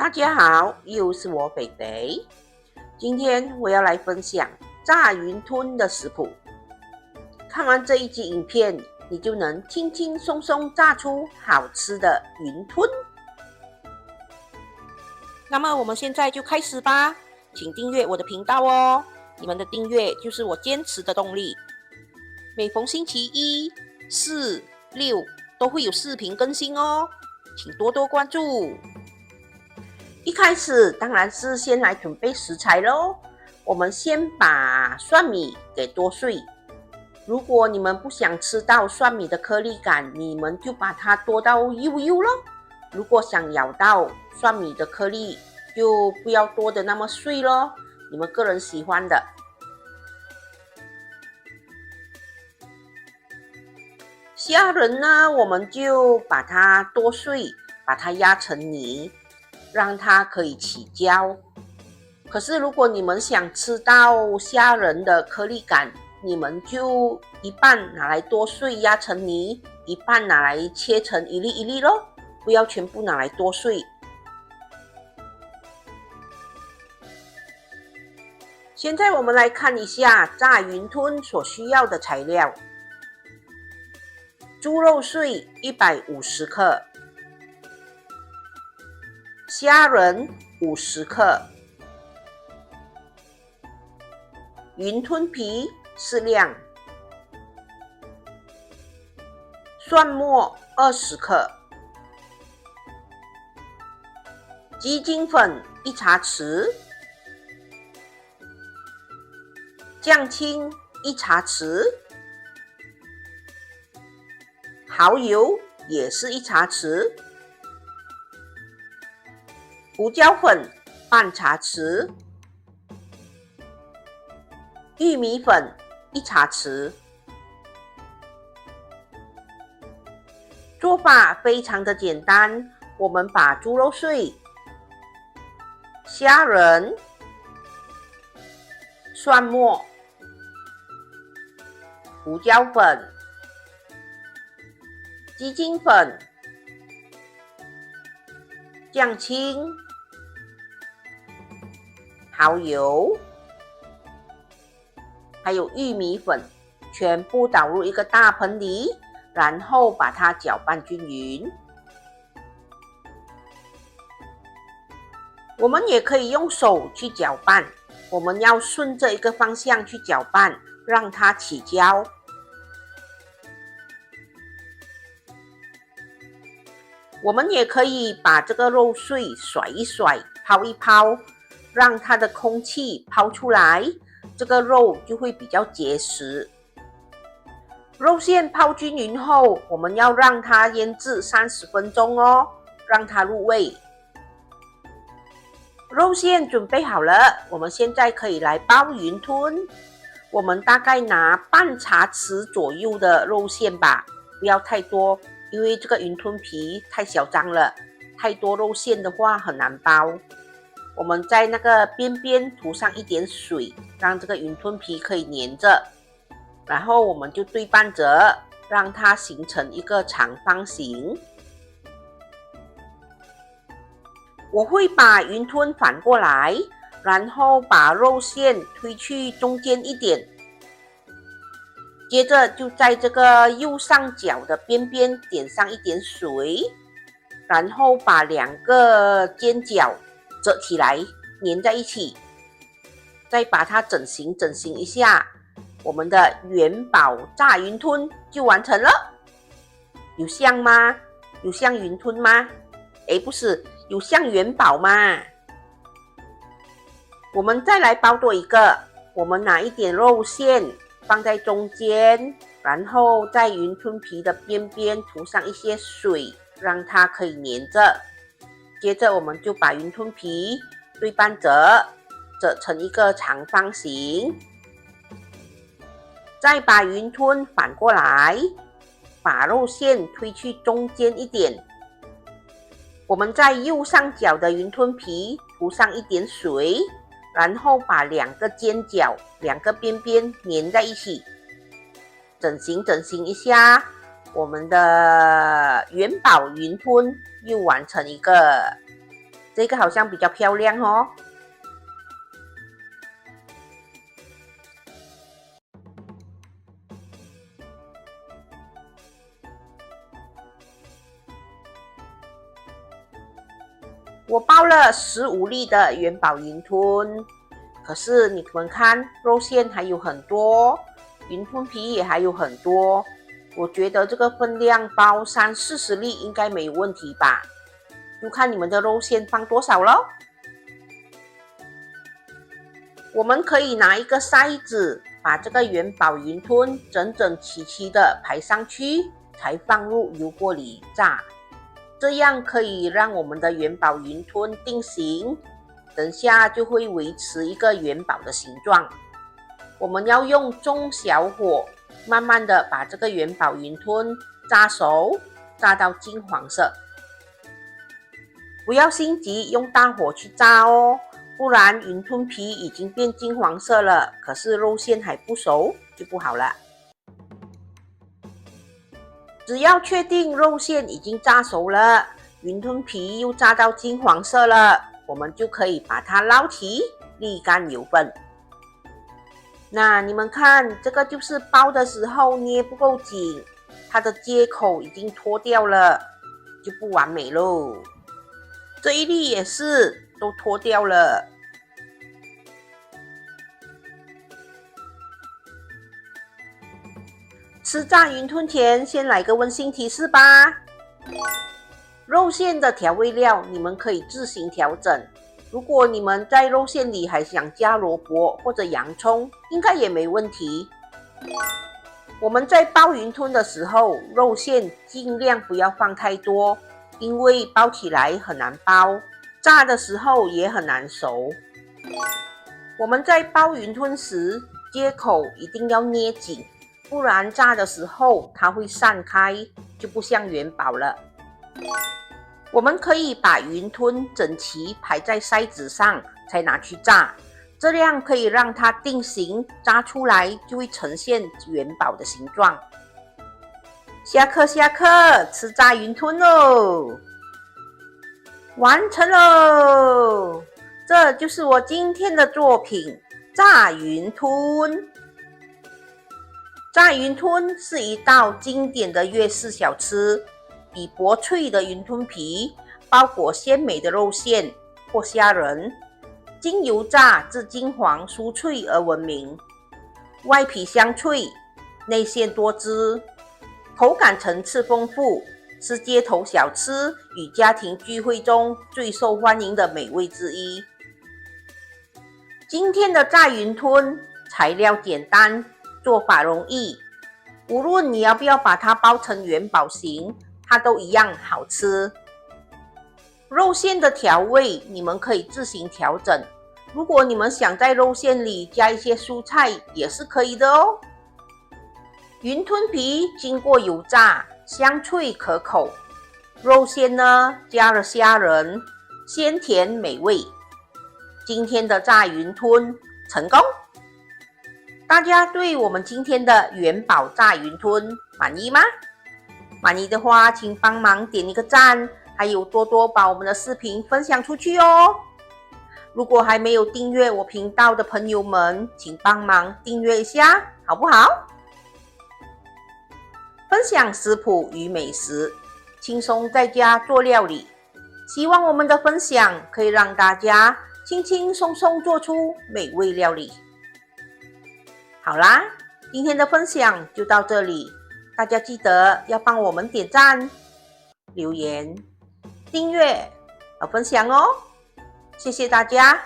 大家好，又是我北北。今天我要来分享炸云吞的食谱。看完这一集影片，你就能轻轻松松炸出好吃的云吞。那么我们现在就开始吧，请订阅我的频道哦。你们的订阅就是我坚持的动力。每逢星期一、四、六都会有视频更新哦，请多多关注。一开始当然是先来准备食材咯。我们先把蒜米给剁碎。如果你们不想吃到蒜米的颗粒感，你们就把它剁到幼幼咯。如果想咬到蒜米的颗粒，就不要剁得那么碎咯，你们个人喜欢的。虾仁呢，我们就把它剁碎，把它压成泥，让它可以起胶。可是如果你们想吃到虾仁的颗粒感，你们就一半拿来剁碎压成泥，一半拿来切成一粒一粒咯，不要全部拿来剁碎。现在我们来看一下炸云吞所需要的材料。猪肉碎150克，虾仁50克，云吞皮适量，蒜末20克，鸡精粉1茶匙，酱青1茶匙，蚝油也是1茶匙，胡椒粉半茶匙，玉米粉1茶匙。做法非常的简单，我们把猪肉碎、虾仁、蒜末、胡椒粉、鸡精粉、酱青、蚝油还有玉米粉全部倒入一个大盆里，然后把它搅拌均匀。我们也可以用手去搅拌，我们要顺着一个方向去搅拌，让它起胶。我们也可以把这个肉碎甩一甩，抛一抛，让它的空气抛出来，这个肉就会比较结实。肉馅抛均匀后，我们要让它腌制30分钟哦，让它入味。肉馅准备好了，我们现在可以来包云吞。我们大概拿半茶匙左右的肉馅吧，不要太多，因为这个云吞皮太小张了，太多肉馅的话很难包。我们在那个边边涂上一点水，让这个云吞皮可以粘着，然后我们就对半折，让它形成一个长方形。我会把云吞反过来，然后把肉馅推去中间一点，接着就在这个右上角的边边点上一点水，然后把2个尖角折起来粘在一起，再把它整形一下，我们的元宝炸云吞就完成了。有像吗？有像云吞吗？不是，有像元宝吗？我们再来包多一个，我们拿一点肉馅放在中间，然后在云吞皮的边边涂上一些水，让它可以粘着。接着我们就把云吞皮对半折，折成一个长方形，再把云吞反过来，把肉馅推去中间一点。我们在右上角的云吞皮涂上一点水，然后把2个尖角、2个边边粘在一起，整形一下，我们的元宝云吞又完成一个。这个好像比较漂亮哦。我包了15粒的元宝云吞，可是你们看，肉馅还有很多，云吞皮也还有很多。我觉得这个分量包30-40粒应该没有问题吧？就看你们的肉馅放多少咯。我们可以拿一个筛子，把这个元宝云吞整整齐齐的排上去，才放入油锅里炸。这样可以让我们的元宝云吞定型，等下就会维持一个元宝的形状。我们要用中小火，慢慢的把这个元宝云吞炸熟，炸到金黄色。不要心急，用大火去炸哦，不然云吞皮已经变金黄色了，可是肉馅还不熟，就不好了。只要确定肉馅已经炸熟了，云吞皮又炸到金黄色了，我们就可以把它捞起，沥干油分。那你们看，这个就是包的时候捏不够紧，它的接口已经脱掉了，就不完美喽。这一粒也是都脱掉了。吃炸云吞前，先来个温馨提示吧。肉馅的调味料你们可以自行调整。如果你们在肉馅里还想加萝卜或者洋葱，应该也没问题。我们在包云吞的时候，肉馅尽量不要放太多，因为包起来很难包，炸的时候也很难熟。我们在包云吞时，接口一定要捏紧，不然炸的时候它会散开，就不像元宝了。我们可以把云吞整齐排在筛子上，才拿去炸，这样可以让它定型，炸出来就会呈现元宝的形状。下课，吃炸云吞喽！完成喽！这就是我今天的作品——炸云吞。炸云吞是一道经典的粤式小吃，以薄脆的云吞皮包裹鲜美的肉馅或虾仁，经油炸至金黄酥脆而闻名。外皮香脆，内馅多汁，口感层次丰富，是街头小吃与家庭聚会中最受欢迎的美味之一。今天的炸云吞材料简单，做法容易，无论你要不要把它包成元宝形，它都一样好吃。肉馅的调味你们可以自行调整，如果你们想在肉馅里加一些蔬菜也是可以的哦。云吞皮经过油炸，香脆可口，肉馅呢加了虾仁，鲜甜美味。今天的炸云吞成功！大家对我们今天的元宝炸云吞满意吗？满意的话，请帮忙点一个赞，还有多多把我们的视频分享出去哦。如果还没有订阅我频道的朋友们，请帮忙订阅一下，好不好？分享食谱与美食，轻松在家做料理。希望我们的分享可以让大家轻轻松松做出美味料理。好啦，今天的分享就到这里，大家记得要帮我们点赞、留言、订阅和分享哦，谢谢大家。